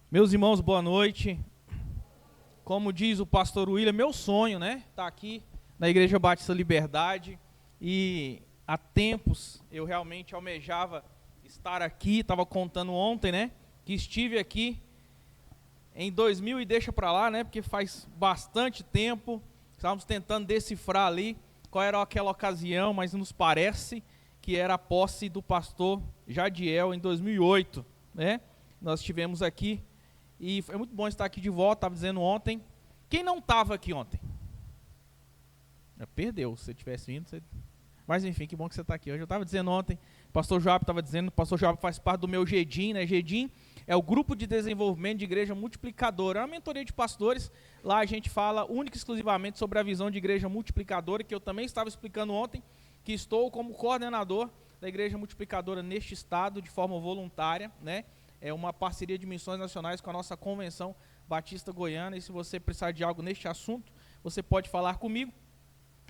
Meus irmãos, boa noite. Como diz o pastor William, meu sonho, né? Tá aqui na Igreja Batista Liberdade. E há tempos eu realmente almejava estar aqui. Estava contando ontem, né? Que estive aqui em 2000 e deixa para lá, né? Porque faz bastante tempo. Estávamos tentando decifrar ali qual era aquela ocasião, mas nos parece que era a posse do pastor Jadiel em 2008, né? Nós estivemos aqui. E foi muito bom estar aqui de volta, estava dizendo ontem. Quem não estava aqui ontem? Perdeu, se você tivesse vindo. Mas enfim, que bom que você está aqui hoje. Eu estava dizendo ontem, o pastor Joab estava dizendo, o pastor Joab faz parte do meu GEDIM, né? GEDIM é o Grupo de Desenvolvimento de Igreja Multiplicadora. É uma mentoria de pastores. Lá a gente fala única e exclusivamente sobre a visão de igreja multiplicadora, que eu também estava explicando ontem, que estou como coordenador da Igreja Multiplicadora neste estado, de forma voluntária, né? É uma parceria de missões nacionais com a nossa Convenção Batista Goiana, e se você precisar de algo neste assunto, você pode falar comigo.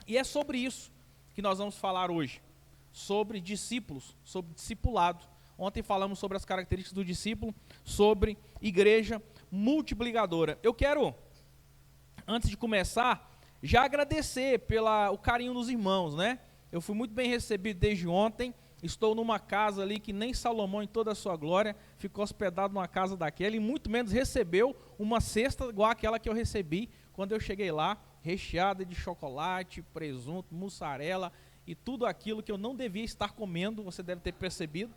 E é sobre isso que nós vamos falar hoje, sobre discípulos, sobre discipulado. Ontem falamos sobre as características do discípulo, sobre igreja multiplicadora. Eu quero, antes de começar, já agradecer pelo carinho dos irmãos, né? Eu fui muito bem recebido desde ontem. Estou numa casa ali que nem Salomão em toda a sua glória ficou hospedado numa casa daquela e muito menos recebeu uma cesta igual aquela que eu recebi quando eu cheguei lá, recheada de chocolate, presunto, mussarela e tudo aquilo que eu não devia estar comendo, você deve ter percebido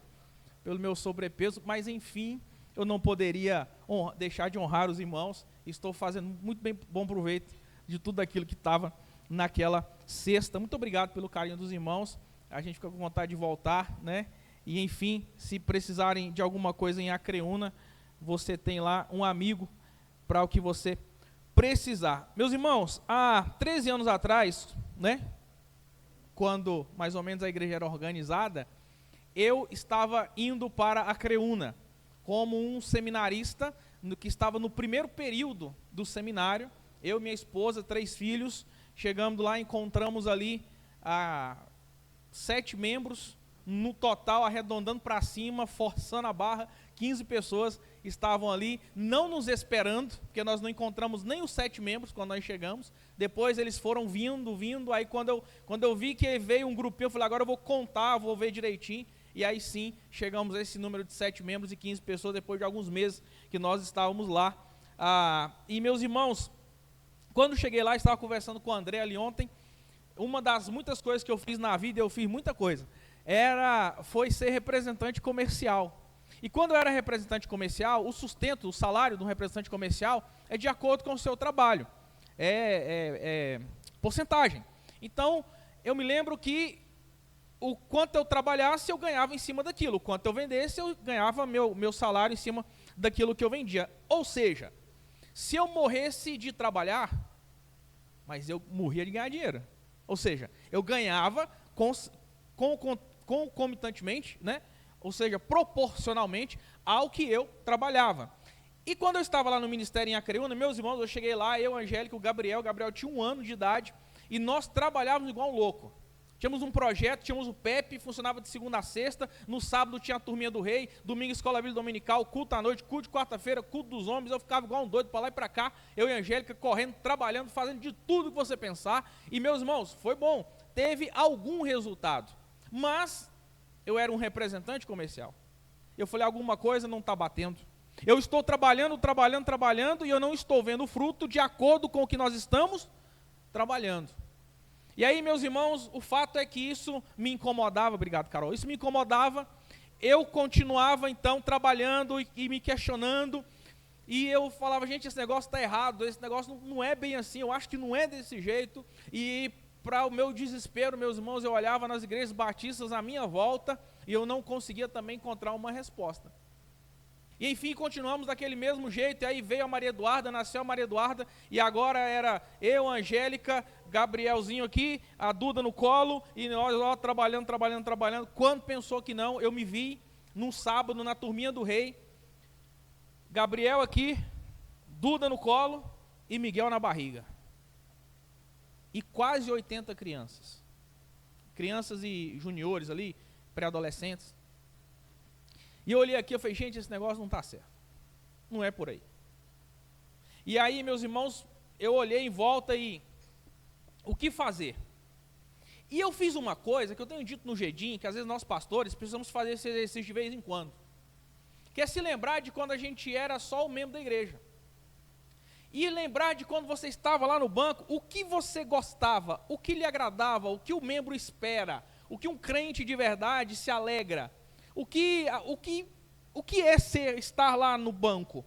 pelo meu sobrepeso, mas enfim, eu não poderia deixar de honrar os irmãos. Estou fazendo muito bom proveito de tudo aquilo que estava naquela cesta. Muito obrigado pelo carinho dos irmãos. A gente fica com vontade de voltar, né? E enfim, se precisarem de alguma coisa em Acreúna, você tem lá um amigo para o que você precisar. Meus irmãos, há 13 anos atrás, né? Quando mais ou menos a igreja era organizada, eu estava indo para Acreúna como um seminarista que estava no primeiro período do seminário. Eu, minha esposa, 3 filhos, chegamos lá, encontramos ali 7 membros, no total, arredondando para cima, forçando a barra, 15 pessoas estavam ali, não nos esperando, porque nós não encontramos nem os 7 membros quando nós chegamos. Depois eles foram vindo, aí quando eu vi que veio um grupinho, eu falei, agora eu vou contar, vou ver direitinho, e aí sim, chegamos a esse número de 7 membros e 15 pessoas, depois de alguns meses que nós estávamos lá. E meus irmãos, quando cheguei lá, estava conversando com o André ali ontem. Uma das muitas coisas que eu fiz na vida, eu fiz muita coisa, foi ser representante comercial. E quando eu era representante comercial, o sustento, o salário de um representante comercial é de acordo com o seu trabalho, porcentagem. Então, eu me lembro que o quanto eu trabalhasse, eu ganhava em cima daquilo. O quanto eu vendesse, eu ganhava meu salário em cima daquilo que eu vendia. Ou seja, se eu morresse de trabalhar, mas eu morria de ganhar dinheiro. Ou seja, eu ganhava concomitantemente, né? Ou seja, proporcionalmente ao que eu trabalhava. E quando eu estava lá no ministério em Acreúna, meus irmãos, eu cheguei lá, eu, Angélica, o Gabriel tinha 1 ano de idade, e nós trabalhávamos igual um louco. Tínhamos um projeto, tínhamos o PEP, funcionava de segunda a sexta, no sábado tinha a turminha do rei, domingo escola bíblica dominical, culto à noite, culto de quarta-feira, culto dos homens, eu ficava igual um doido para lá e para cá, eu e a Angélica correndo, trabalhando, fazendo de tudo que você pensar, e meus irmãos, foi bom, teve algum resultado, mas eu era um representante comercial, eu falei, alguma coisa não está batendo, eu estou trabalhando, e eu não estou vendo fruto de acordo com o que nós estamos trabalhando. E aí, meus irmãos, o fato é que isso me incomodava, obrigado, Carol, isso me incomodava, eu continuava, então, trabalhando e me questionando, e eu falava, gente, esse negócio está errado, esse negócio não é bem assim, eu acho que não é desse jeito, e para o meu desespero, meus irmãos, eu olhava nas igrejas batistas à minha volta, e eu não conseguia também encontrar uma resposta. E enfim, continuamos daquele mesmo jeito, e aí veio a Maria Eduarda, nasceu a Maria Eduarda, e agora era eu, a Angélica, Gabrielzinho aqui, a Duda no colo, e nós lá trabalhando. Quando pensou que não, eu me vi num sábado na turminha do rei, Gabriel aqui, Duda no colo e Miguel na barriga. E quase 80 crianças. Crianças e juniores ali, pré-adolescentes. E eu olhei aqui e falei, gente, esse negócio não está certo. Não é por aí. E aí, meus irmãos, eu olhei em volta e o que fazer? E eu fiz uma coisa que eu tenho dito no Gedim, que às vezes nós pastores precisamos fazer esse exercício de vez em quando, que é se lembrar de quando a gente era só o membro da igreja. E lembrar de quando você estava lá no banco, o que você gostava, o que lhe agradava, o que o membro espera, o que um crente de verdade se alegra, o que é estar lá no banco.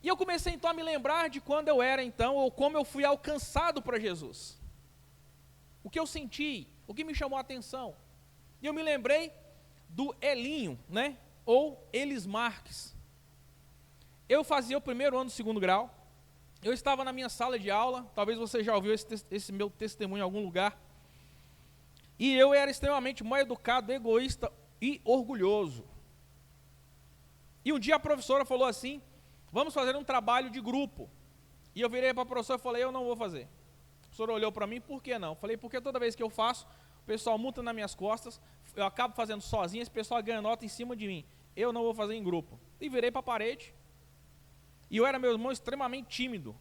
E eu comecei então a me lembrar de quando eu era então, ou como eu fui alcançado por Jesus. O que eu senti, o que me chamou a atenção. E eu me lembrei do Elinho, né? Ou Elis Marques. Eu fazia o primeiro ano do segundo grau. Eu estava na minha sala de aula, talvez você já ouviu esse meu testemunho em algum lugar. E eu era extremamente mal educado, egoísta e orgulhoso. E um dia a professora falou assim, vamos fazer um trabalho de grupo. E eu virei para a professora e falei, eu não vou fazer. A professora olhou para mim, por que não? Eu falei, porque toda vez que eu faço, o pessoal monta nas minhas costas, eu acabo fazendo sozinho, esse pessoal ganha nota em cima de mim. Eu não vou fazer em grupo. E virei para a parede. E eu era, meu irmão, extremamente tímido.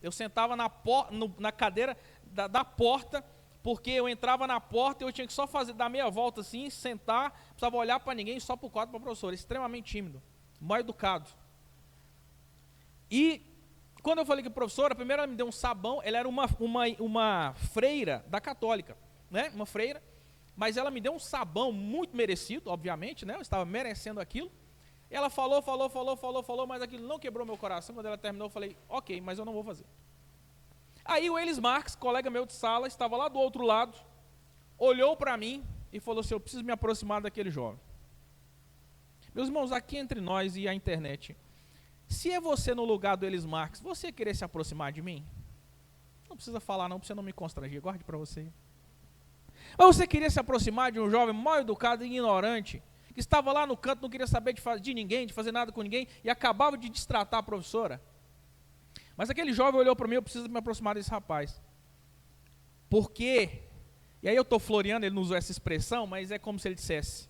Eu sentava na cadeira da porta, porque eu entrava na porta e eu tinha que só dar meia volta assim, sentar, não precisava olhar para ninguém, só para o quadro para a professora. Extremamente tímido, mal educado. E quando eu falei com a professora, primeiro ela me deu um sabão, ela era uma freira da católica, né? Uma freira, mas ela me deu um sabão muito merecido, obviamente, né? Eu estava merecendo aquilo. Ela falou, mas aquilo não quebrou meu coração. Quando ela terminou, eu falei, ok, mas eu não vou fazer. Aí o Elis Marques, colega meu de sala, estava lá do outro lado, olhou para mim e falou assim, eu preciso me aproximar daquele jovem. Meus irmãos, aqui entre nós e a internet, se é você no lugar do Elis Marques, você querer se aproximar de mim? Não precisa falar não, para você não me constranger, guarde para você. Mas você queria se aproximar de um jovem mal educado e ignorante, que estava lá no canto, não queria saber de ninguém, de fazer nada com ninguém, e acabava de destratar a professora. Mas aquele jovem olhou para mim, eu preciso me aproximar desse rapaz. Por quê? E aí eu estou floreando, ele não usou essa expressão, mas é como se ele dissesse,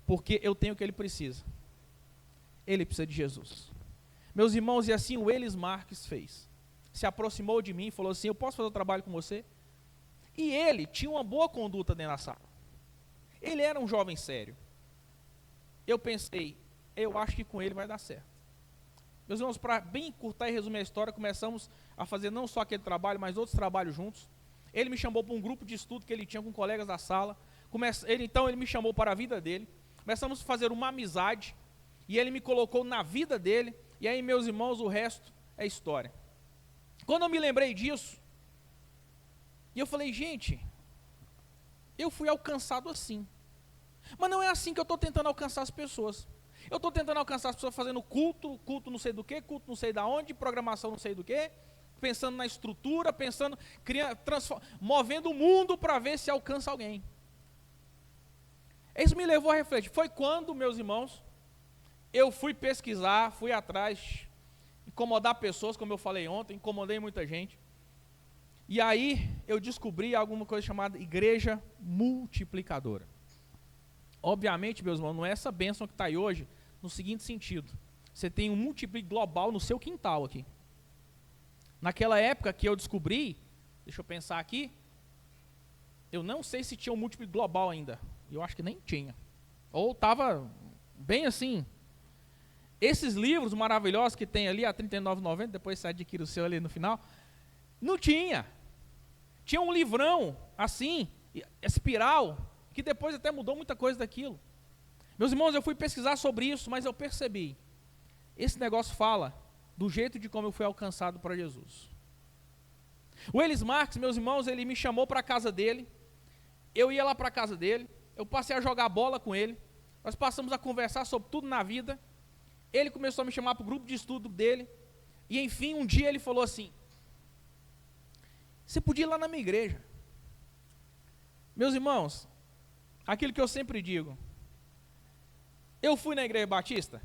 porque eu tenho o que ele precisa. Ele precisa de Jesus. Meus irmãos, e assim o Elis Marques fez. Se aproximou de mim e falou assim, eu posso fazer o trabalho com você? E ele tinha uma boa conduta dentro da sala. Ele era um jovem sério. Eu pensei, eu acho que com ele vai dar certo. Meus irmãos, para bem encurtar e resumir a história, começamos a fazer não só aquele trabalho, mas outros trabalhos juntos. Ele me chamou para um grupo de estudo que ele tinha com colegas da sala. Ele me chamou para a vida dele. Começamos a fazer uma amizade. E ele me colocou na vida dele. E aí, meus irmãos, o resto é história. Quando eu me lembrei disso, e eu falei, gente, eu fui alcançado assim. Mas não é assim que eu estou tentando alcançar as pessoas. Eu estou tentando alcançar as pessoas fazendo culto não sei do que, culto não sei da onde, programação não sei do que, pensando na estrutura, movendo o mundo para ver se alcança alguém. Isso me levou a refletir. Foi quando, meus irmãos, eu fui pesquisar, fui atrás, incomodar pessoas, como eu falei ontem, incomodei muita gente. E aí eu descobri alguma coisa chamada igreja multiplicadora. Obviamente, meus irmãos, não é essa bênção que está aí hoje, no seguinte sentido. Você tem um multiplique global no seu quintal aqui. Naquela época que eu descobri, deixa eu pensar aqui, eu não sei se tinha um múltiplo global ainda. Eu acho que nem tinha. Ou estava bem assim. Esses livros maravilhosos que tem ali, a R$ 39,90, depois você adquire o seu ali no final, não tinha. Tinha um livrão, assim, espiral, que depois até mudou muita coisa daquilo. Meus irmãos, eu fui pesquisar sobre isso, mas eu percebi. Esse negócio fala do jeito de como eu fui alcançado para Jesus. O Elis Marques, meus irmãos, ele me chamou para a casa dele. Eu ia lá para a casa dele. Eu passei a jogar bola com ele. Nós passamos a conversar sobre tudo na vida. Ele começou a me chamar para o grupo de estudo dele. E enfim, um dia ele falou assim, você podia ir lá na minha igreja. Meus irmãos, aquilo que eu sempre digo, eu fui na igreja batista?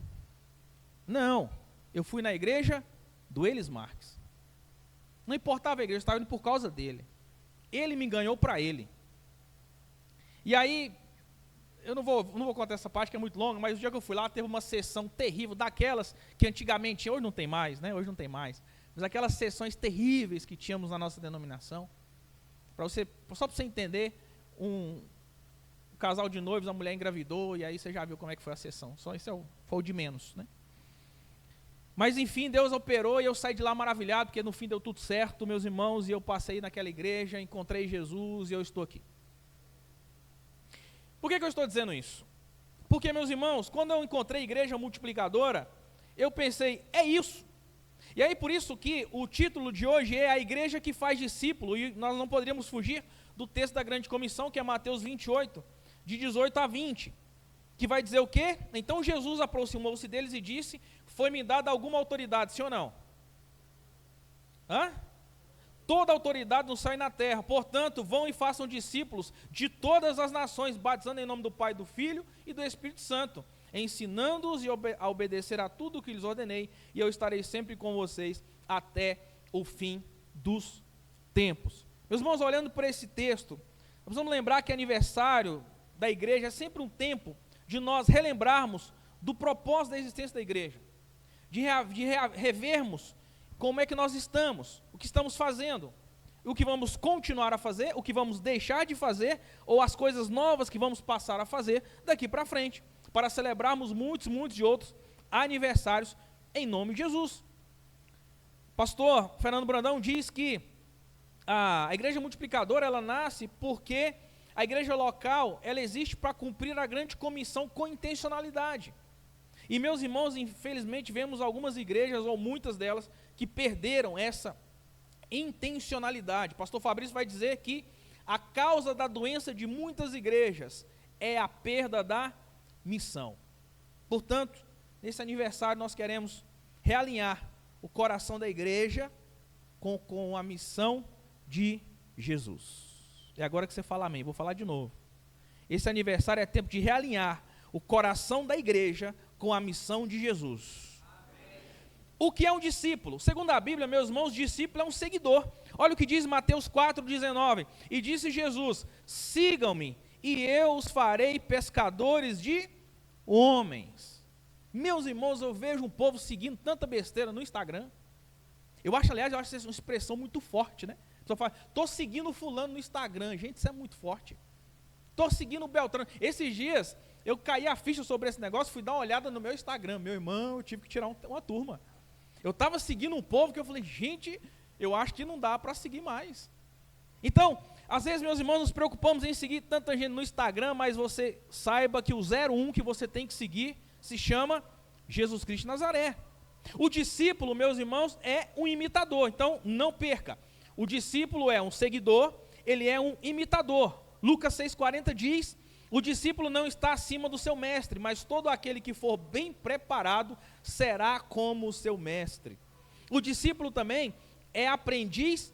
Não, eu fui na igreja do Elis Marques. Não importava a igreja, eu estava indo por causa dele. Ele me ganhou para ele. E aí, eu não vou contar essa parte que é muito longa, mas o dia que eu fui lá teve uma sessão terrível, daquelas que antigamente tinha, hoje não tem mais, né? Hoje não tem mais. Mas aquelas sessões terríveis que tínhamos na nossa denominação. Só para você entender, um casal de noivos, a mulher engravidou, e aí você já viu como é que foi a sessão. Só isso foi o de menos, né? Mas enfim, Deus operou e eu saí de lá maravilhado, porque no fim deu tudo certo, meus irmãos, e eu passei naquela igreja, encontrei Jesus e eu estou aqui. Por que eu estou dizendo isso? Porque, meus irmãos, quando eu encontrei a igreja multiplicadora, eu pensei, é isso. E aí por isso que o título de hoje é a igreja que faz discípulo, e nós não poderíamos fugir do texto da grande comissão, que é Mateus 28, de 18 a 20, que vai dizer o quê? Então Jesus aproximou-se deles e disse, foi-me dada alguma autoridade, sim ou não? Toda autoridade no céu e na terra, portanto, vão e façam discípulos de todas as nações, batizando em nome do Pai, do Filho e do Espírito Santo, ensinando-os a obedecer a tudo o que lhes ordenei, e eu estarei sempre com vocês até o fim dos tempos. Meus irmãos, olhando para esse texto, nós vamos lembrar que aniversário da igreja é sempre um tempo de nós relembrarmos do propósito da existência da igreja, de revermos como é que nós estamos, o que estamos fazendo, o que vamos continuar a fazer, o que vamos deixar de fazer, ou as coisas novas que vamos passar a fazer daqui para frente, para celebrarmos muitos de outros aniversários em nome de Jesus. Pastor Fernando Brandão diz que a igreja multiplicadora, ela nasce porque a igreja local, ela existe para cumprir a grande comissão com intencionalidade. E meus irmãos, infelizmente, vemos algumas igrejas, ou muitas delas, que perderam essa intencionalidade. Pastor Fabrício vai dizer que a causa da doença de muitas igrejas é a perda da missão. Portanto, nesse aniversário nós queremos realinhar o coração da igreja com a missão de Jesus. É agora que você fala amém, vou falar de novo. Esse aniversário é tempo de realinhar o coração da igreja com a missão de Jesus. O que é um discípulo? Segundo a Bíblia, meus irmãos, discípulo é um seguidor. Olha o que diz Mateus 4,19. E disse Jesus, sigam-me e eu os farei pescadores de homens. Meus irmãos, eu vejo um povo seguindo tanta besteira no Instagram. Eu acho essa uma expressão muito forte, né? A pessoa fala, estou seguindo fulano no Instagram. Gente, isso é muito forte. Estou seguindo o Beltrano. Esses dias, eu caí a ficha sobre esse negócio, fui dar uma olhada no meu Instagram. Meu irmão, eu tive que tirar uma turma. Eu estava seguindo um povo que eu falei, gente, eu acho que não dá para seguir mais. Então, às vezes, meus irmãos, nos preocupamos em seguir tanta gente no Instagram, mas você saiba que o 01 que você tem que seguir se chama Jesus Cristo de Nazaré. O discípulo, meus irmãos, é um imitador, então não perca. O discípulo é um seguidor, ele é um imitador. Lucas 6,40 diz, o discípulo não está acima do seu mestre, mas todo aquele que for bem preparado será como o seu mestre. O discípulo também é aprendiz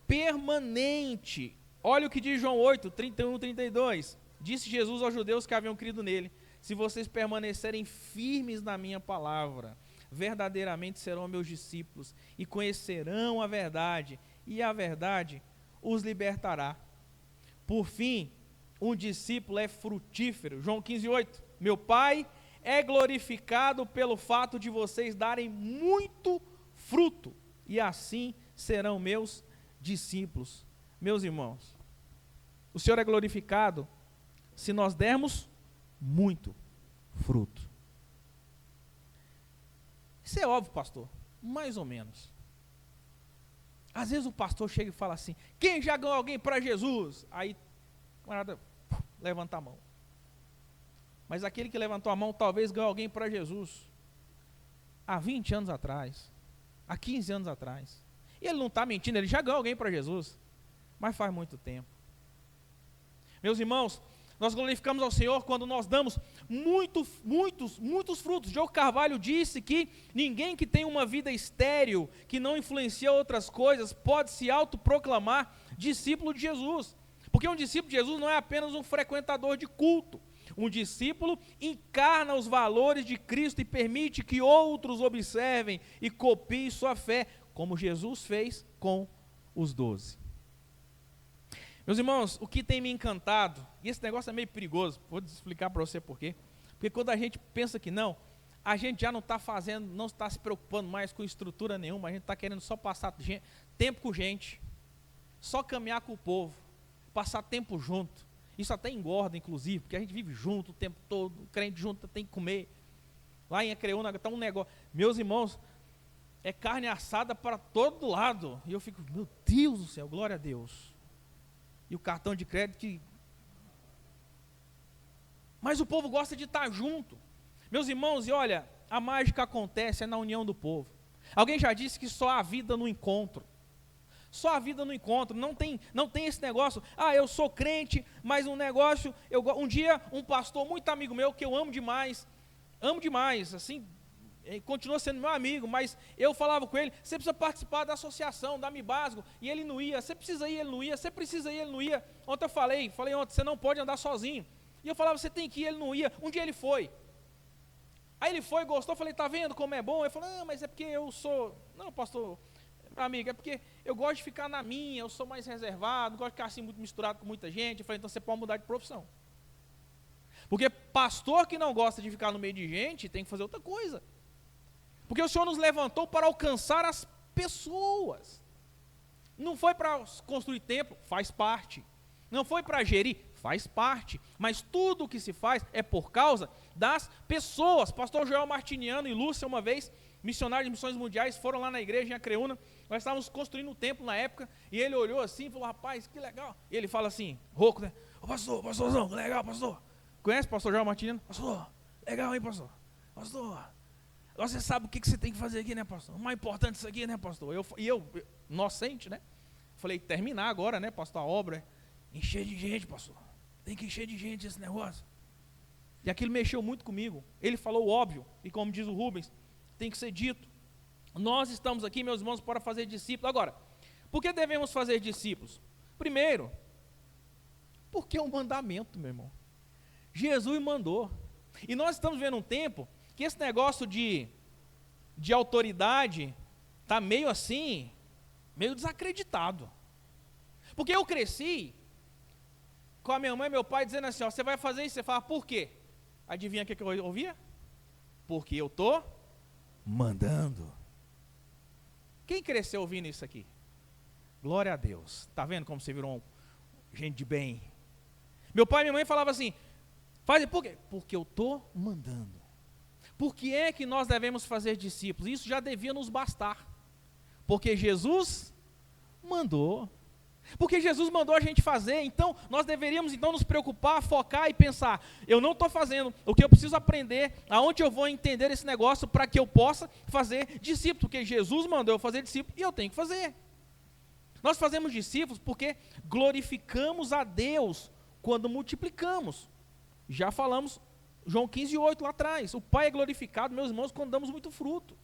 permanente. Olha o que diz João 8, 31, 32. Disse Jesus aos judeus que haviam crido nele, se vocês permanecerem firmes na minha palavra, verdadeiramente serão meus discípulos e conhecerão a verdade, e a verdade os libertará. Por fim, um discípulo é frutífero. João 15:8. Meu Pai é glorificado pelo fato de vocês darem muito fruto, e assim serão meus discípulos. Meus irmãos, o Senhor é glorificado se nós dermos muito fruto. Isso é óbvio, pastor, mais ou menos. Às vezes o pastor chega e fala assim, quem já ganhou alguém para Jesus? Aí, camarada, levanta a mão. Mas aquele que levantou a mão talvez ganhou alguém para Jesus há 20 anos atrás, há 15 anos atrás. E ele não está mentindo, ele já ganhou alguém para Jesus, mas faz muito tempo. Meus irmãos, nós glorificamos ao Senhor quando nós damos muitos frutos. Diogo Carvalho disse que ninguém que tem uma vida estéril, que não influencia outras coisas, pode se autoproclamar discípulo de Jesus. Porque um discípulo de Jesus não é apenas um frequentador de culto. Um discípulo encarna os valores de Cristo e permite que outros observem e copiem sua fé, como Jesus fez com os 12. Meus irmãos, o que tem me encantado, e esse negócio é meio perigoso, vou explicar para você por quê. Porque quando a gente pensa que não, a gente já não está fazendo, não está se preocupando mais com estrutura nenhuma, a gente está querendo só passar tempo com gente, só caminhar com o povo, passar tempo junto. Isso até engorda, inclusive, porque a gente vive junto o tempo todo, o crente junto tem que comer. Lá em Acreúna está um negócio, meus irmãos, é carne assada para todo lado. E eu fico, meu Deus do céu, glória a Deus. E o cartão de crédito que... Mas o povo gosta de estar junto. Meus irmãos, e olha, a mágica acontece na união do povo. Alguém já disse que só há vida no encontro. Só a vida no encontro, não tem esse negócio, eu sou crente, mas um negócio, um dia um pastor muito amigo meu, que eu amo demais, assim, continua sendo meu amigo, mas eu falava com ele, você precisa participar da associação, da Mibasgo, e ele não ia, você precisa ir, ele não ia, você precisa ir, ele não ia. Ontem eu falei ontem, você não pode andar sozinho, e eu falava, você tem que ir, ele não ia. Um dia ele foi, aí ele foi, gostou, eu falei, tá vendo como é bom? Ele falou, mas é porque eu sou, não pastor, amigo, é porque eu gosto de ficar na minha, eu sou mais reservado, não gosto de ficar assim muito misturado com muita gente. Eu falei, então você pode mudar de profissão. Porque pastor que não gosta de ficar no meio de gente, tem que fazer outra coisa. Porque o Senhor nos levantou para alcançar as pessoas. Não foi para construir templo, faz parte. Não foi para gerir, faz parte. Mas tudo o que se faz é por causa das pessoas. Pastor Joel Martiniano e Lúcia, uma vez, missionários de missões mundiais, foram lá na igreja em Acreúna. Nós estávamos construindo um templo na época, e ele olhou assim e falou, rapaz, que legal. E ele fala assim, rouco, né? Ô pastorzão, que legal, pastor. Conhece o pastor João Martiniano? Pastor, legal, hein, pastor? Pastor, agora você sabe o que você tem que fazer aqui, né, pastor? O mais importante isso aqui, né, pastor? Eu inocente, né? Falei, terminar agora, né, pastor, a obra. Encher de gente, pastor. Tem que encher de gente esse negócio. E aquilo mexeu muito comigo. Ele falou o óbvio, e como diz o Rubens, tem que ser dito. Nós estamos aqui, meus irmãos, para fazer discípulos. Agora, por que devemos fazer discípulos? Primeiro, porque é um mandamento, meu irmão. Jesus mandou. E nós estamos vendo um tempo que esse negócio de autoridade está meio assim, meio desacreditado. Porque eu cresci com a minha mãe e meu pai dizendo assim, você vai fazer isso? Você fala, por quê? Adivinha o que eu ouvia? Porque eu estou mandando. Quem cresceu ouvindo isso aqui? Glória a Deus. Está vendo como você virou gente de bem? Meu pai e minha mãe falavam assim, por quê? Porque eu estou mandando. Por que é que nós devemos fazer discípulos? Isso já devia nos bastar. Porque Jesus mandou. Porque Jesus mandou a gente fazer, então nós deveríamos então nos preocupar, focar e pensar, eu não estou fazendo, o que eu preciso aprender, aonde eu vou entender esse negócio para que eu possa fazer discípulo, porque Jesus mandou eu fazer discípulo e eu tenho que fazer. Nós fazemos discípulos porque glorificamos a Deus quando multiplicamos. Já falamos, João 15:8 lá atrás, o Pai é glorificado, meus irmãos, quando damos muito fruto.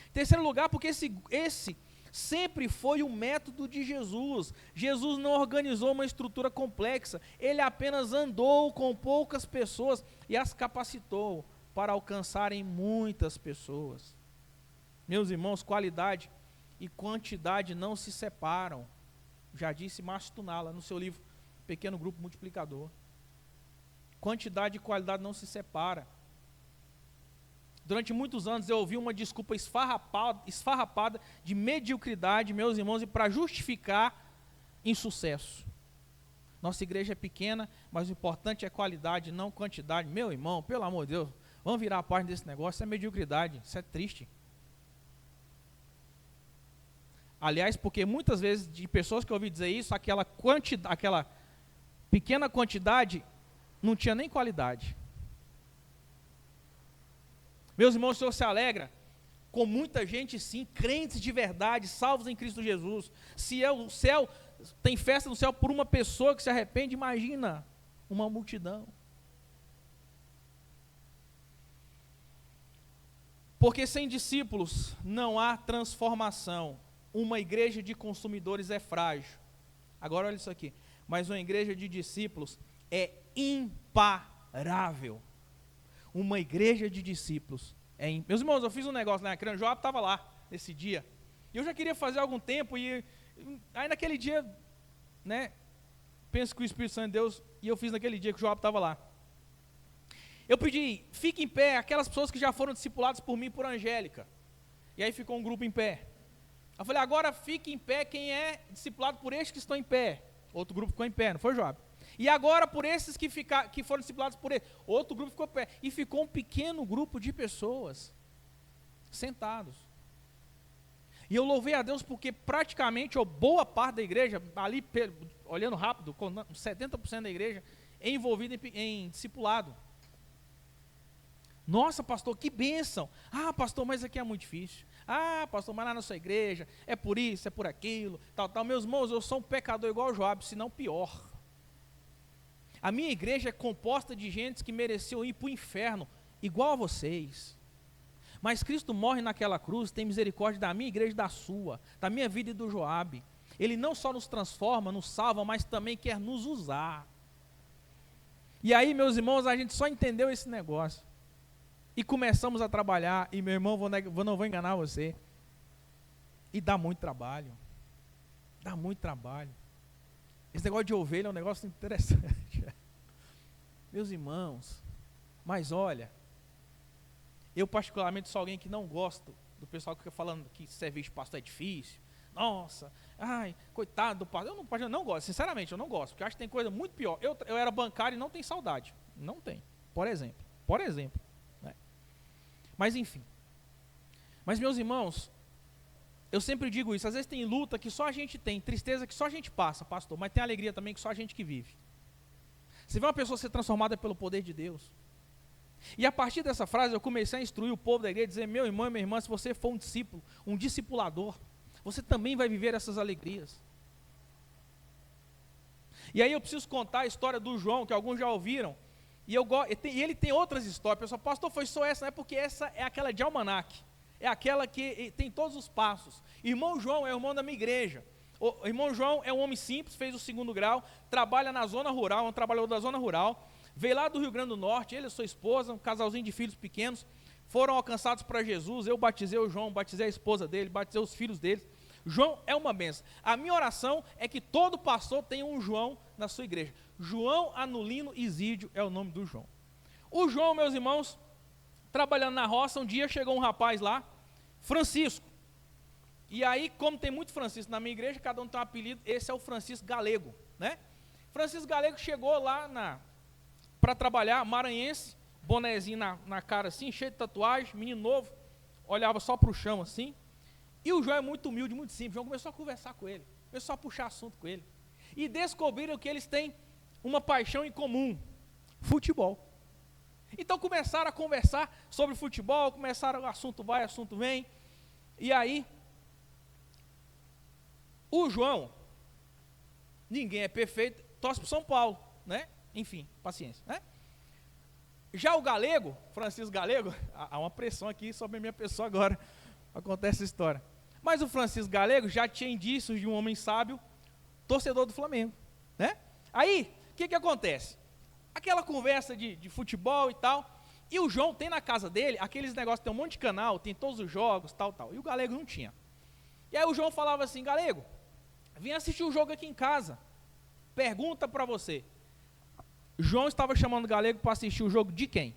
Em terceiro lugar, porque esse sempre foi o método de Jesus. Jesus não organizou uma estrutura complexa, ele apenas andou com poucas pessoas e as capacitou para alcançarem muitas pessoas. Meus irmãos, qualidade e quantidade não se separam. Já disse Márcio Tunala no seu livro Pequeno Grupo Multiplicador. Quantidade e qualidade não se separam. Durante muitos anos eu ouvi uma desculpa esfarrapada de mediocridade, meus irmãos, e para justificar insucesso. Nossa igreja é pequena, mas o importante é qualidade, não quantidade. Meu irmão, pelo amor de Deus, vamos virar a página desse negócio, isso é mediocridade, isso é triste. Aliás, porque muitas vezes de pessoas que eu ouvi dizer isso, aquela pequena quantidade não tinha nem qualidade. Meus irmãos, o Senhor se alegra com muita gente sim, crentes de verdade, salvos em Cristo Jesus. Se o céu tem festa no céu por uma pessoa que se arrepende, imagina uma multidão. Porque sem discípulos não há transformação. Uma igreja de consumidores é frágil. Agora olha isso aqui. Mas uma igreja de discípulos é imparável. Uma igreja de discípulos. Meus irmãos, eu fiz um negócio na Acreúna, o Joab estava lá nesse dia. E eu já queria fazer há algum tempo, e aí naquele dia, né, penso que o Espírito Santo de Deus, e eu fiz naquele dia que o Joab estava lá. Eu pedi, fique em pé, aquelas pessoas que já foram discipuladas por mim e por Angélica. E aí ficou um grupo em pé. Eu falei, agora fique em pé quem é discipulado por estes que estão em pé. Outro grupo ficou em pé, não foi, Joab? E agora por esses que foram discipulados por ele. Outro grupo ficou em pé. E ficou um pequeno grupo de pessoas sentados. E eu louvei a Deus porque praticamente, ou boa parte da igreja, ali, olhando rápido, 70% da igreja é envolvida em discipulado. Nossa, pastor, que bênção. Ah, pastor, mas aqui é muito difícil. Ah, pastor, mas lá na sua igreja, é por isso, é por aquilo, tal, tal. Meus irmãos, eu sou um pecador igual o Joab, se não pior. A minha igreja é composta de gente que mereceu ir para o inferno, igual a vocês. Mas Cristo morre naquela cruz, tem misericórdia da minha igreja e da sua, da minha vida e do Joab. Ele não só nos transforma, nos salva, mas também quer nos usar. E aí, meus irmãos, a gente só entendeu esse negócio. E começamos a trabalhar, e meu irmão, não vou enganar você, e dá muito trabalho. Dá muito trabalho. Esse negócio de ovelha é um negócio interessante. Meus irmãos, mas olha, eu particularmente sou alguém que não gosto do pessoal que fica falando que serviço de pastor é difícil. Nossa, ai, coitado do pastor. Eu não gosto, sinceramente, eu não gosto, porque eu acho que tem coisa muito pior. Eu era bancário e não tenho saudade. Não tem, por exemplo. Né? Mas enfim. Mas meus irmãos, eu sempre digo isso, às vezes tem luta que só a gente tem, tristeza que só a gente passa, pastor, mas tem alegria também que só a gente que vive. Você vê uma pessoa ser transformada pelo poder de Deus. E a partir dessa frase eu comecei a instruir o povo da igreja, dizer, meu irmão e minha irmã, se você for um discípulo, um discipulador, você também vai viver essas alegrias. E aí eu preciso contar a história do João, que alguns já ouviram, e ele tem outras histórias. Pessoal, pastor, foi só essa, não é porque essa é aquela de almanaque, é aquela que tem todos os passos. Irmão João é o irmão da minha igreja. O irmão João é um homem simples, fez o 2º grau, trabalha na zona rural, é um trabalhador da zona rural, veio lá do Rio Grande do Norte, ele e sua esposa, um casalzinho de filhos pequenos, foram alcançados para Jesus. Eu batizei o João, batizei a esposa dele, batizei os filhos dele. João é uma bênção. A minha oração é que todo pastor tenha um João na sua igreja. João Anulino Isídio é o nome do João. O João, meus irmãos, trabalhando na roça, um dia chegou um rapaz lá, Francisco. E aí, como tem muito Francisco na minha igreja, cada um tem um apelido, esse é o Francisco Galego, né? Francisco Galego chegou lá para trabalhar, maranhense, bonezinho na cara assim, cheio de tatuagem, menino novo, olhava só para o chão assim. E o João é muito humilde, muito simples. O João começou a conversar com ele, começou a puxar assunto com ele. E descobriram que eles têm uma paixão em comum, futebol. Então começaram a conversar sobre futebol, começaram, o assunto vai, assunto vem. E aí, o João, ninguém é perfeito, torce para São Paulo, né? Enfim, paciência, né? Já o Galego, Francisco Galego, há uma pressão aqui sobre a minha pessoa agora, acontece essa história. Mas o Francisco Galego já tinha indícios de um homem sábio, torcedor do Flamengo, né? Aí, o que acontece? Aquela conversa de futebol e tal, e o João tem na casa dele, aqueles negócios, tem um monte de canal, tem todos os jogos, tal, e o Galego não tinha. E aí o João falava assim, Galego, vem assistir o jogo aqui em casa, pergunta para você. João estava chamando o Galego para assistir o jogo de quem?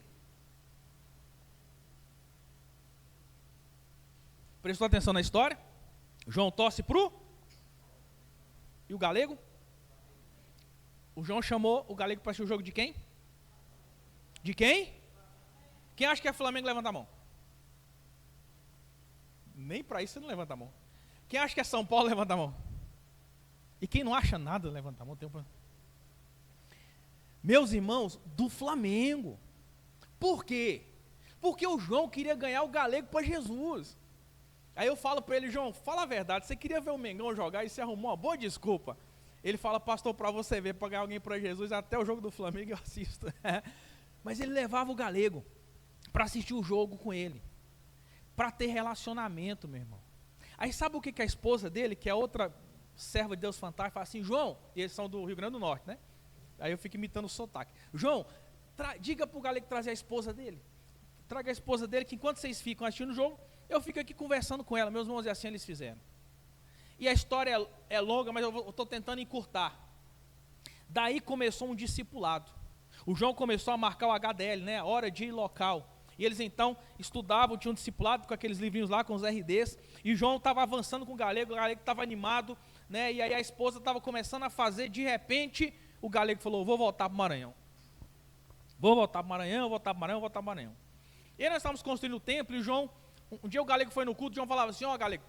Prestou atenção na história? João torce pro? E o Galego? O João chamou o Galego para assistir o jogo de quem? De quem? Quem acha que é Flamengo, levanta a mão. Nem para isso você não levanta a mão. Quem acha que é São Paulo, levanta a mão. E quem não acha nada, levanta a mão. Meus irmãos, do Flamengo. Por quê? Porque o João queria ganhar o Galego para Jesus. Aí eu falo para ele, João, fala a verdade, você queria ver o Mengão jogar e você arrumou uma boa desculpa. Ele fala, pastor, para você ver, para ganhar alguém para Jesus, até o jogo do Flamengo eu assisto. Mas ele levava o Galego para assistir o jogo com ele, para ter relacionamento, meu irmão. Aí sabe o que a esposa dele, que é outra serva de Deus fantástica, fala assim, João, e eles são do Rio Grande do Norte, né? Aí eu fico imitando o sotaque. João, diga para o Galego trazer a esposa dele. Traga a esposa dele, que enquanto vocês ficam assistindo o jogo, eu fico aqui conversando com ela. Meus irmãos, e assim eles fizeram. E a história é longa, mas eu estou tentando encurtar. Daí começou um discipulado. O João começou a marcar o HDL, né? Hora, dia e local. E eles então estudavam, tinham um discipulado com aqueles livrinhos lá, com os RDs. E o João estava avançando com o Galego estava animado, né? E aí a esposa estava começando a fazer, de repente, o Galego falou: vou voltar para o Maranhão. Vou voltar para o Maranhão, vou voltar para o Maranhão, vou voltar para o Maranhão. E aí nós estávamos construindo o templo e o João, um dia o Galego foi no culto, o João falava assim: ó, Galego,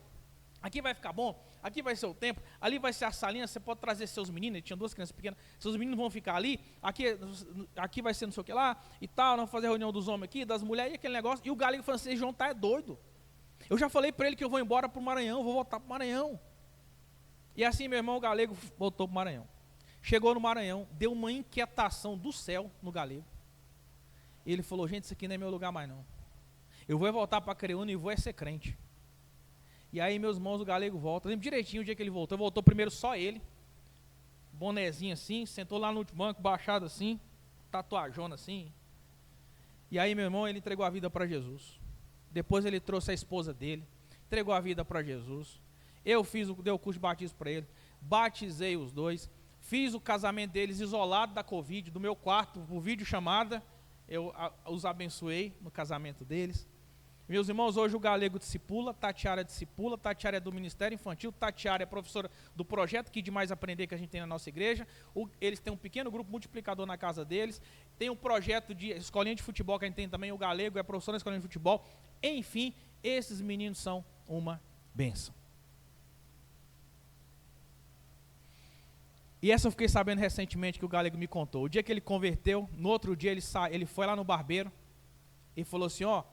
aqui vai ficar bom, aqui vai ser o templo, ali vai ser a salinha, você pode trazer seus meninos, ele tinha 2 crianças pequenas, seus meninos vão ficar ali, aqui vai ser não sei o que lá, e tal, nós vamos fazer a reunião dos homens aqui, das mulheres, e aquele negócio. E o Galego falou assim: João tá doido, eu já falei para ele que eu vou embora para o Maranhão, vou voltar para o Maranhão. E assim, meu irmão, o Galego voltou para o Maranhão. Chegou no Maranhão, deu uma inquietação do céu no Galego. Ele falou: gente, isso aqui não é meu lugar mais não, eu vou voltar para Acreúna e vou ser crente. E aí, meus irmãos, o Galego volta. Eu lembro direitinho o dia que ele voltou. Voltou primeiro só ele, bonezinho assim, sentou lá no último banco, baixado assim, tatuajona assim. E aí, meu irmão, ele entregou a vida para Jesus. Depois ele trouxe a esposa dele, entregou a vida para Jesus. Eu dei o curso de batismo para ele, batizei os dois, fiz o casamento deles isolado da Covid, do meu quarto, por videochamada. Eu os abençoei no casamento deles. Meus irmãos, hoje o Galego discipula, Tatiara é do Ministério Infantil, Tatiara é professora do projeto Que de Mais Aprender que a gente tem na nossa igreja. Eles têm um pequeno grupo multiplicador na casa deles. Tem um projeto de escolinha de futebol que a gente tem também, o Galego é professor da escolinha de futebol. Enfim, esses meninos são uma bênção. E essa eu fiquei sabendo recentemente que o Galego me contou. O dia que ele converteu, no outro dia ele foi lá no barbeiro e falou assim: ó,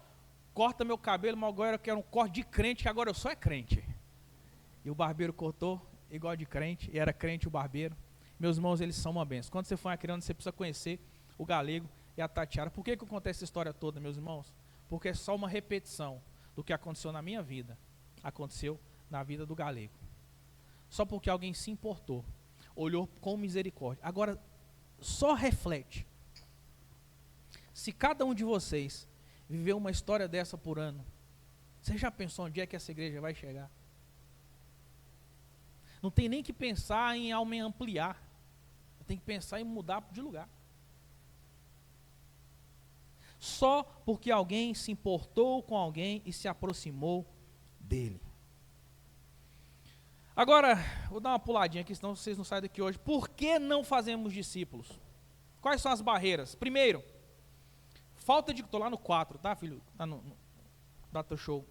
corta meu cabelo, mas agora eu quero um corte de crente, que agora eu só é crente. E o barbeiro cortou igual de crente, e era crente o barbeiro. Meus irmãos, eles são uma bênção. Quando você for uma criança, você precisa conhecer o Galego e a Tatiara. Por que eu contei essa história toda, meus irmãos? Porque é só uma repetição do que aconteceu na minha vida, aconteceu na vida do Galego. Só porque alguém se importou, olhou com misericórdia. Agora, só reflete. Se cada um de vocês viver uma história dessa por ano, você já pensou onde é que essa igreja vai chegar? Não tem nem que pensar em ampliar, tem que pensar em mudar de lugar. Só porque alguém se importou com alguém e se aproximou dele. Agora, vou dar uma puladinha aqui, senão vocês não saem daqui hoje. Por que não fazemos discípulos? Quais são as barreiras? Primeiro, falta de... Estou lá no 4, tá, filho? Está no Data Show.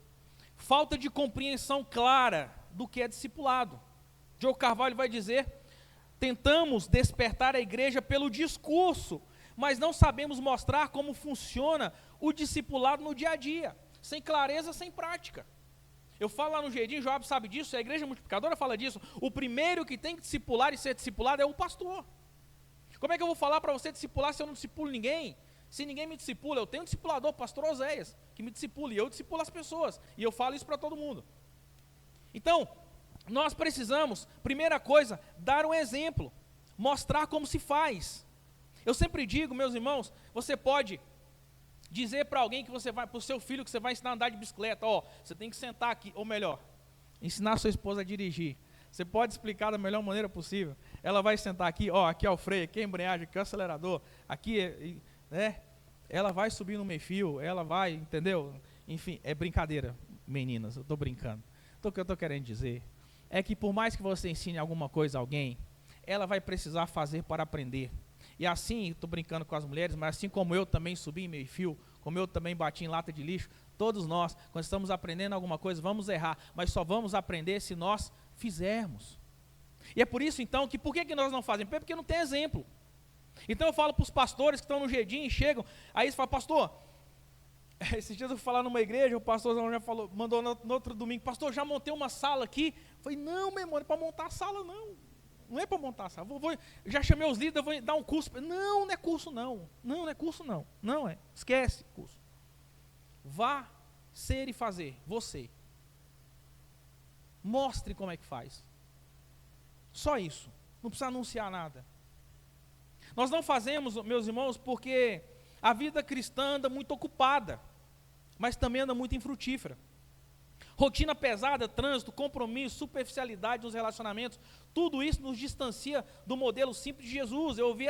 Falta de compreensão clara do que é discipulado. Diogo Carvalho vai dizer: tentamos despertar a igreja pelo discurso, mas não sabemos mostrar como funciona o discipulado no dia a dia. Sem clareza, sem prática. Eu falo lá no Jardim, Joab sabe disso, a igreja multiplicadora fala disso. O primeiro que tem que discipular e ser discipulado é o pastor. Como é que eu vou falar para você discipular se eu não discipulo ninguém? Se ninguém me discipula, eu tenho um discipulador, o pastor Oséias, que me discipula, e eu discipulo as pessoas, e eu falo isso para todo mundo. Então, nós precisamos, primeira coisa, dar um exemplo, mostrar como se faz. Eu sempre digo, meus irmãos, você pode dizer para alguém que você vai, para o seu filho que você vai ensinar a andar de bicicleta, ó, você tem que sentar aqui, ou melhor, ensinar a sua esposa a dirigir. Você pode explicar da melhor maneira possível. Ela vai sentar aqui, ó, aqui é o freio, aqui é a embreagem, aqui é o acelerador, aqui, né? Ela vai subir no meio-fio, ela vai, entendeu? Enfim, é brincadeira, meninas, eu estou brincando. Então, o que eu estou querendo dizer é que por mais que você ensine alguma coisa a alguém, ela vai precisar fazer para aprender. E assim, estou brincando com as mulheres, mas assim como eu também subi em meio-fio, como eu também bati em lata de lixo, todos nós, quando estamos aprendendo alguma coisa, vamos errar, mas só vamos aprender se nós fizermos. E é por isso, então, que por que nós não fazemos? Porque não tem exemplo. Então eu falo para os pastores que estão no Jardim e chegam, aí eles falam: pastor, esses dias eu fui falar numa igreja, o pastor já falou, mandou no outro domingo: pastor, já montei uma sala aqui. Eu falei: não, meu irmão, não é para montar a sala não. Não é para montar a sala. Já chamei os líderes, vou dar um curso. Não, não é curso não. Não é curso não. Não é. Esquece curso. Vá ser e fazer, você. Mostre como é que faz. Só isso. Não precisa anunciar nada. Nós não fazemos, meus irmãos, porque a vida cristã anda muito ocupada, mas também anda muito infrutífera. Rotina pesada, trânsito, compromisso, superficialidade nos relacionamentos, tudo isso nos distancia do modelo simples de Jesus. Eu ouvi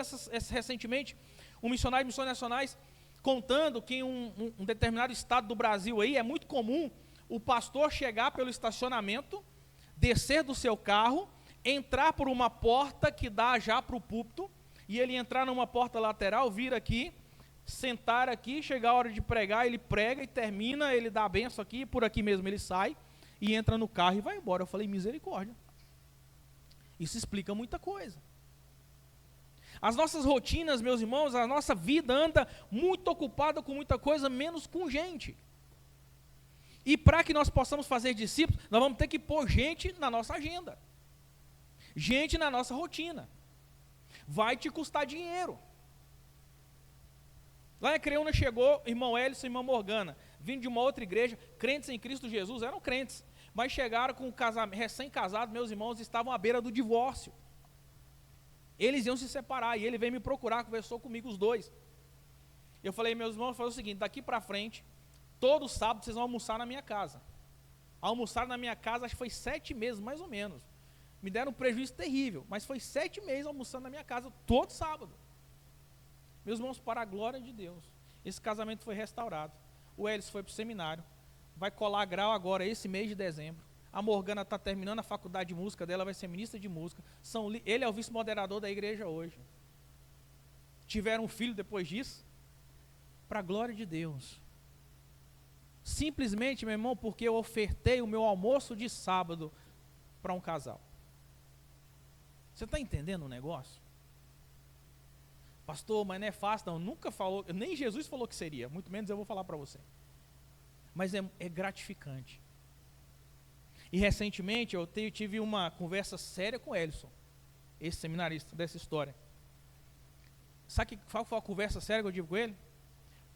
recentemente um missionário de Missões Nacionais contando que em um determinado estado do Brasil aí é muito comum o pastor chegar pelo estacionamento, descer do seu carro, entrar por uma porta que dá já para o púlpito, e ele entrar numa porta lateral, vir aqui, sentar aqui, chegar a hora de pregar, ele prega e termina, ele dá a benção aqui, por aqui mesmo ele sai, e entra no carro e vai embora. Eu falei, misericórdia. Isso explica muita coisa. As nossas rotinas, meus irmãos, a nossa vida anda muito ocupada com muita coisa, menos com gente. E para que nós possamos fazer discípulos, nós vamos ter que pôr gente na nossa agenda. Gente na nossa rotina. Vai te custar dinheiro. Lá em Creúna chegou irmão Elison e irmã Morgana, vindo de uma outra igreja, crentes em Cristo Jesus, eram crentes, mas chegaram com recém-casados, meus irmãos, estavam à beira do divórcio. Eles iam se separar, e ele veio me procurar, conversou comigo os dois. Eu falei, meus irmãos, faz o seguinte, daqui para frente, todo sábado vocês vão almoçar na minha casa. Almoçaram na minha casa, acho que foi 7 meses, mais ou menos. Me deram um prejuízo terrível, mas foi 7 meses almoçando na minha casa, todo sábado. Meus irmãos, para a glória de Deus, esse casamento foi restaurado. O Elis foi para o seminário, vai colar grau agora, esse mês de dezembro. A Morgana está terminando a faculdade de música dela, vai ser ministra de música. Ele é o vice-moderador da igreja hoje. Tiveram um filho depois disso, para a glória de Deus. Simplesmente, meu irmão, porque eu ofertei o meu almoço de sábado para um casal. Você está entendendo o negócio? Pastor, mas não é fácil, não. Nunca falou, nem Jesus falou que seria, muito menos eu vou falar para você. Mas é gratificante. E recentemente eu tive uma conversa séria com o Elison, esse seminarista dessa história. Sabe qual foi a conversa séria que eu tive com ele?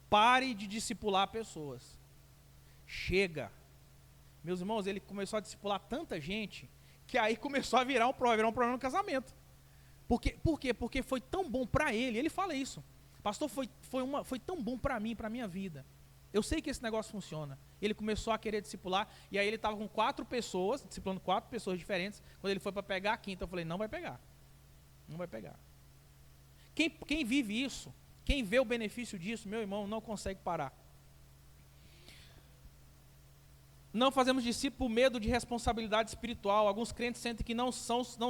Pare de discipular pessoas. Chega. Meus irmãos, ele começou a discipular tanta gente, que aí começou a virar um problema no casamento. Por quê? Porque foi tão bom para ele fala isso. Pastor, foi tão bom para mim, para a minha vida. Eu sei que esse negócio funciona. Ele começou a querer discipular, e aí ele estava com 4 pessoas, discipulando 4 pessoas diferentes. Quando ele foi para pegar a quinta, eu falei, não vai pegar. Não vai pegar. Quem vive isso, quem vê o benefício disso, meu irmão, não consegue parar. Não fazemos discípulo por medo de responsabilidade espiritual. Alguns crentes sentem que não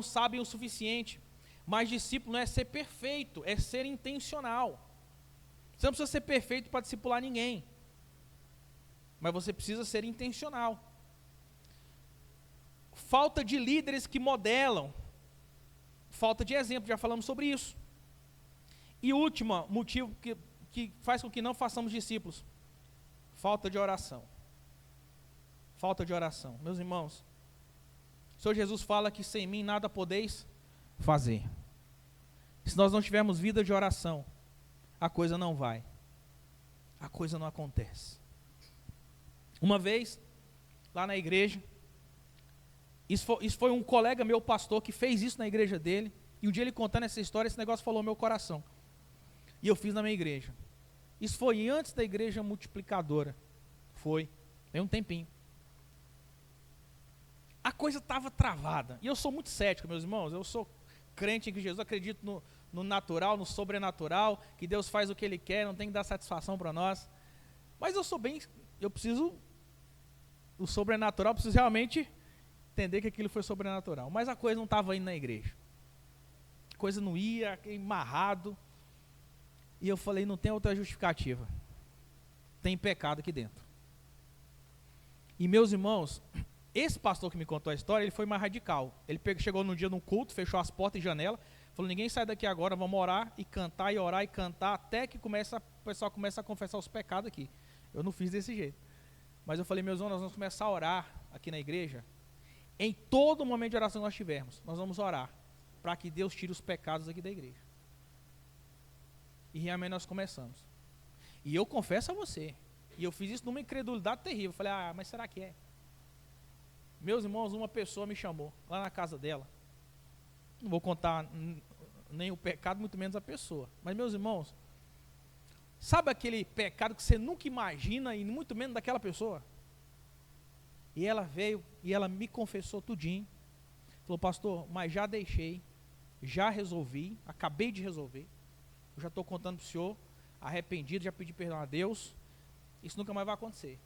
sabem o suficiente. Mas discípulo não é ser perfeito, é ser intencional. Você não precisa ser perfeito para discipular ninguém. Mas você precisa ser intencional. Falta de líderes que modelam. Falta de exemplo, já falamos sobre isso. E último motivo que faz com que não façamos discípulos. Falta de oração. Falta de oração. Meus irmãos, o Senhor Jesus fala que sem mim nada podeis fazer. Se nós não tivermos vida de oração, a coisa não vai. A coisa não acontece. Uma vez, lá na igreja, isso foi um colega meu, pastor, que fez isso na igreja dele, e um dia ele contando essa história, esse negócio falou ao meu coração. E eu fiz na minha igreja. Isso foi antes da igreja multiplicadora. Tem um tempinho. A coisa estava travada. E eu sou muito cético, meus irmãos. Eu sou crente em que Jesus, acredito no natural, no sobrenatural, que Deus faz o que Ele quer, não tem que dar satisfação para nós. Mas eu preciso, o sobrenatural, preciso realmente entender que aquilo foi sobrenatural. Mas a coisa não estava indo na igreja. A coisa não ia, amarrado. E eu falei, não tem outra justificativa. Tem pecado aqui dentro. E meus irmãos, esse pastor que me contou a história, ele foi mais radical. Ele chegou num dia num culto, fechou as portas e janela, falou, ninguém sai daqui agora, vamos orar e cantar, até que o pessoal começa a confessar os pecados aqui. Eu não fiz desse jeito. Mas eu falei, meus irmãos, nós vamos começar a orar aqui na igreja. Em todo momento de oração que nós tivermos, nós vamos orar para que Deus tire os pecados aqui da igreja. E realmente nós começamos. E eu confesso a você, e eu fiz isso numa incredulidade terrível. Eu falei, mas será que é? Meus irmãos, uma pessoa me chamou lá na casa dela. Não vou contar nem o pecado, muito menos a pessoa. Mas, meus irmãos, sabe aquele pecado que você nunca imagina e muito menos daquela pessoa? E ela veio e ela me confessou tudinho. Falou, pastor, mas já deixei, já resolvi, acabei de resolver. Eu já estou contando para o senhor, arrependido, já pedi perdão a Deus. Isso nunca mais vai acontecer.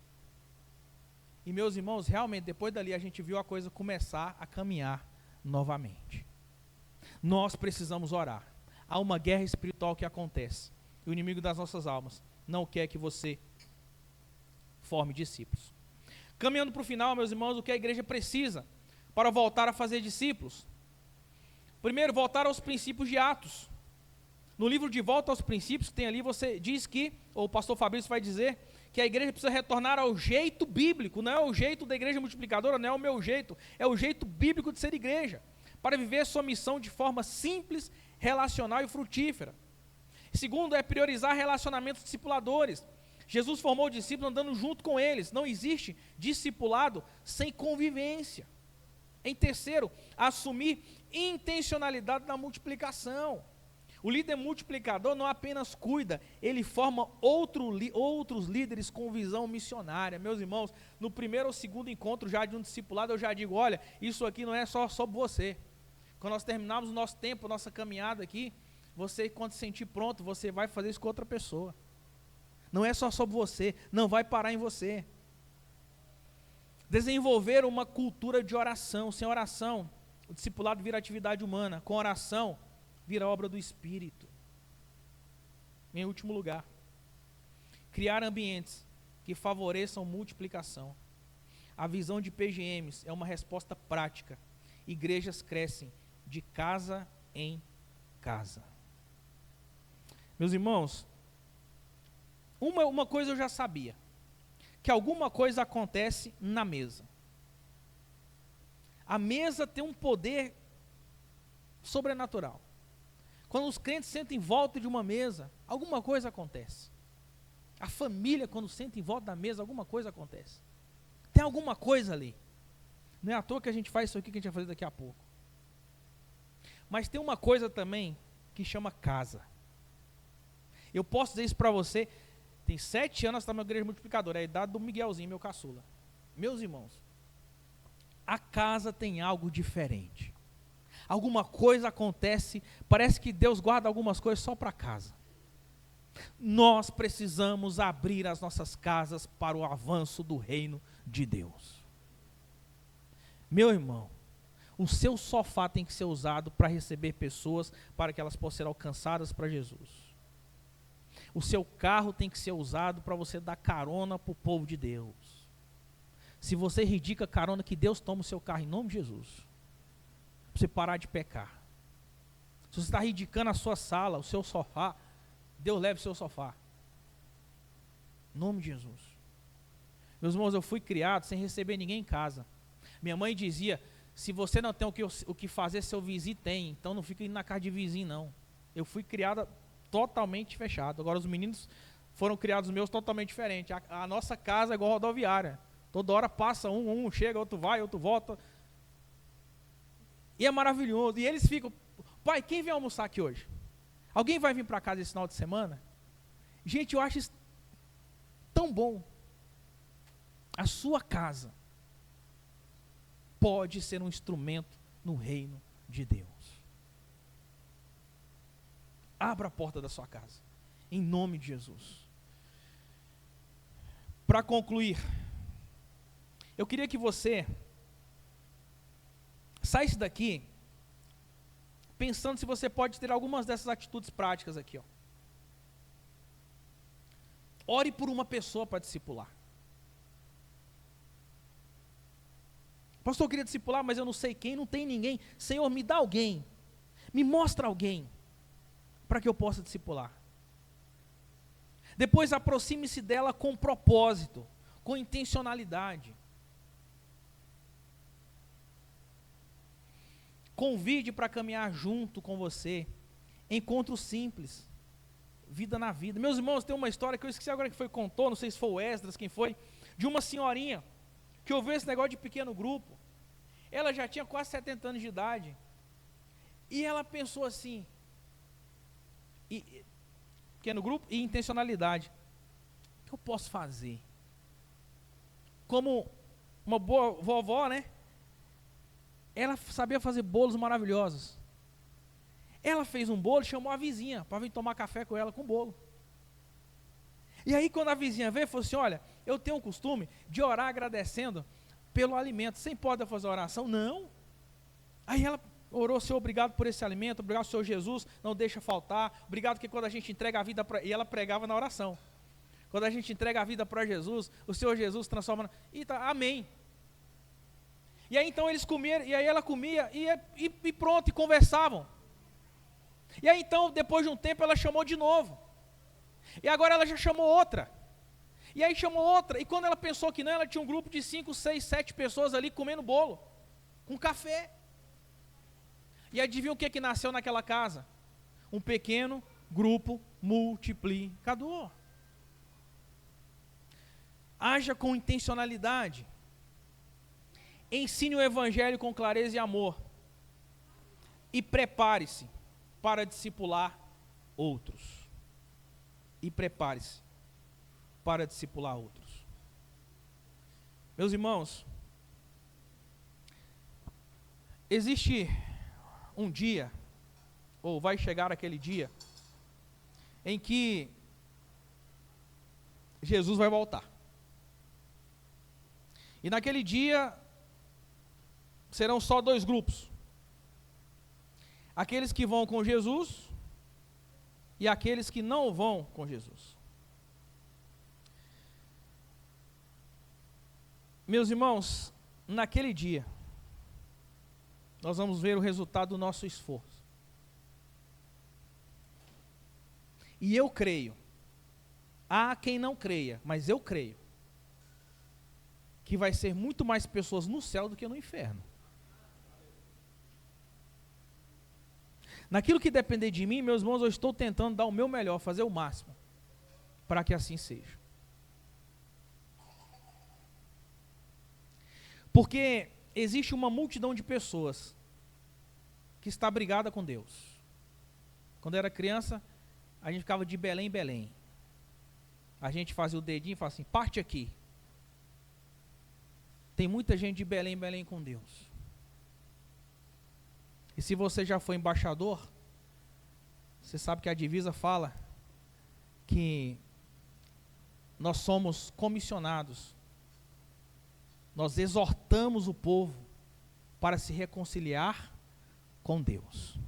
E meus irmãos, realmente, depois dali a gente viu a coisa começar a caminhar novamente. Nós precisamos orar. Há uma guerra espiritual que acontece. E o inimigo das nossas almas não quer que você forme discípulos. Caminhando para o final, meus irmãos, o que a igreja precisa para voltar a fazer discípulos? Primeiro, voltar aos princípios de Atos. No livro de Volta aos Princípios, que tem ali, você diz que, ou o pastor Fabrício vai dizer, que a igreja precisa retornar ao jeito bíblico, não é o jeito da igreja multiplicadora, não é o meu jeito, é o jeito bíblico de ser igreja, para viver sua missão de forma simples, relacional e frutífera. Segundo, é priorizar relacionamentos discipuladores. Jesus formou discípulos andando junto com eles, não existe discipulado sem convivência. Em terceiro, assumir intencionalidade na multiplicação. O líder multiplicador não apenas cuida, ele forma outros líderes com visão missionária. Meus irmãos, no primeiro ou segundo encontro já de um discipulado, eu já digo, olha, isso aqui não é só sobre você. Quando nós terminarmos o nosso tempo, nossa caminhada aqui, você, quando se sentir pronto, você vai fazer isso com outra pessoa. Não é só sobre você, não vai parar em você. Desenvolver uma cultura de oração. Sem oração, o discipulado vira atividade humana. Com oração, vira obra do Espírito. Em último lugar, criar ambientes que favoreçam multiplicação. A visão de PGMs é uma resposta prática. Igrejas crescem de casa em casa. Meus irmãos, uma coisa eu já sabia, que alguma coisa acontece na mesa. A mesa tem um poder sobrenatural. Quando os crentes sentam em volta de uma mesa, alguma coisa acontece. A família, quando senta em volta da mesa, alguma coisa acontece. Tem alguma coisa ali. Não é à toa que a gente faz isso aqui que a gente vai fazer daqui a pouco. Mas tem uma coisa também que chama casa. Eu posso dizer isso para você, tem 7 anos, está na minha igreja multiplicadora, é a idade do Miguelzinho, meu caçula. Meus irmãos, a casa tem algo diferente. Alguma coisa acontece, parece que Deus guarda algumas coisas só para casa. Nós precisamos abrir as nossas casas para o avanço do reino de Deus. Meu irmão, o seu sofá tem que ser usado para receber pessoas, para que elas possam ser alcançadas para Jesus. O seu carro tem que ser usado para você dar carona para o povo de Deus. Se você ridica carona, que Deus toma o seu carro em nome de Jesus. Para você parar de pecar. Se você está ridicando a sua sala, o seu sofá, Deus leve o seu sofá. Em nome de Jesus. Meus irmãos, eu fui criado sem receber ninguém em casa. Minha mãe dizia, se você não tem o que fazer, seu vizinho tem. Então não fica indo na casa de vizinho, não. Eu fui criada totalmente fechado. Agora os meninos foram criados meus totalmente diferente. A nossa casa é igual rodoviária. Toda hora passa um chega, outro vai, outro volta. E é maravilhoso. E eles ficam, pai, quem vem almoçar aqui hoje? Alguém vai vir para casa esse final de semana? Gente, eu acho isso tão bom. A sua casa pode ser um instrumento no reino de Deus. Abra a porta da sua casa, em nome de Jesus. Para concluir, eu queria que você saísse daqui pensando se você pode ter algumas dessas atitudes práticas aqui. Ore por uma pessoa para discipular. Pastor, eu queria discipular, mas eu não sei quem, não tem ninguém. Senhor, me dá alguém, me mostra alguém, para que eu possa discipular. Depois aproxime-se dela com propósito, com intencionalidade. Convide para caminhar junto com você. Encontro simples. Vida na vida. Meus irmãos, tem uma história que eu esqueci agora que foi contou, não sei se foi o Esdras, quem foi, de uma senhorinha que ouviu esse negócio de pequeno grupo. Ela já tinha quase 70 anos de idade. E ela pensou assim, pequeno grupo e intencionalidade. O que eu posso fazer? Como uma boa vovó, né? Ela sabia fazer bolos maravilhosos. Ela fez um bolo e chamou a vizinha para vir tomar café com ela com bolo. E aí quando a vizinha veio, falou assim, olha, eu tenho o costume de orar agradecendo pelo alimento. Você pode fazer oração? Não. Aí ela orou, Senhor, obrigado por esse alimento, obrigado, Senhor Jesus, não deixa faltar. Obrigado que quando a gente entrega a vida para... E ela pregava na oração. Quando a gente entrega a vida para Jesus, o Senhor Jesus transforma... E tá, amém. E aí então eles comiam, e aí ela comia, e pronto, e conversavam. E aí então, depois de um tempo, ela chamou de novo. E agora ela já chamou outra. E aí chamou outra. E quando ela pensou que não, ela tinha um grupo de 5, 6, 7 pessoas ali comendo bolo. Com café. E adivinha o que nasceu naquela casa? Um pequeno grupo multiplicador. Haja com intencionalidade. Ensine o evangelho com clareza e amor. E prepare-se para discipular outros. E prepare-se para discipular outros. Meus irmãos, existe um dia, ou vai chegar aquele dia, em que Jesus vai voltar. E naquele dia, serão só 2 grupos. Aqueles que vão com Jesus e aqueles que não vão com Jesus. Meus irmãos, naquele dia, nós vamos ver o resultado do nosso esforço. E eu creio, há quem não creia, mas eu creio, que vai ser muito mais pessoas no céu do que no inferno. Naquilo que depender de mim, meus irmãos, eu estou tentando dar o meu melhor, fazer o máximo, para que assim seja. Porque existe uma multidão de pessoas que está brigada com Deus. Quando eu era criança, a gente ficava de Belém em Belém. A gente fazia o dedinho e falava assim, parte aqui. Tem muita gente de Belém em Belém com Deus. E se você já foi embaixador, você sabe que a divisa fala que nós somos comissionados. Nós exortamos o povo para se reconciliar com Deus.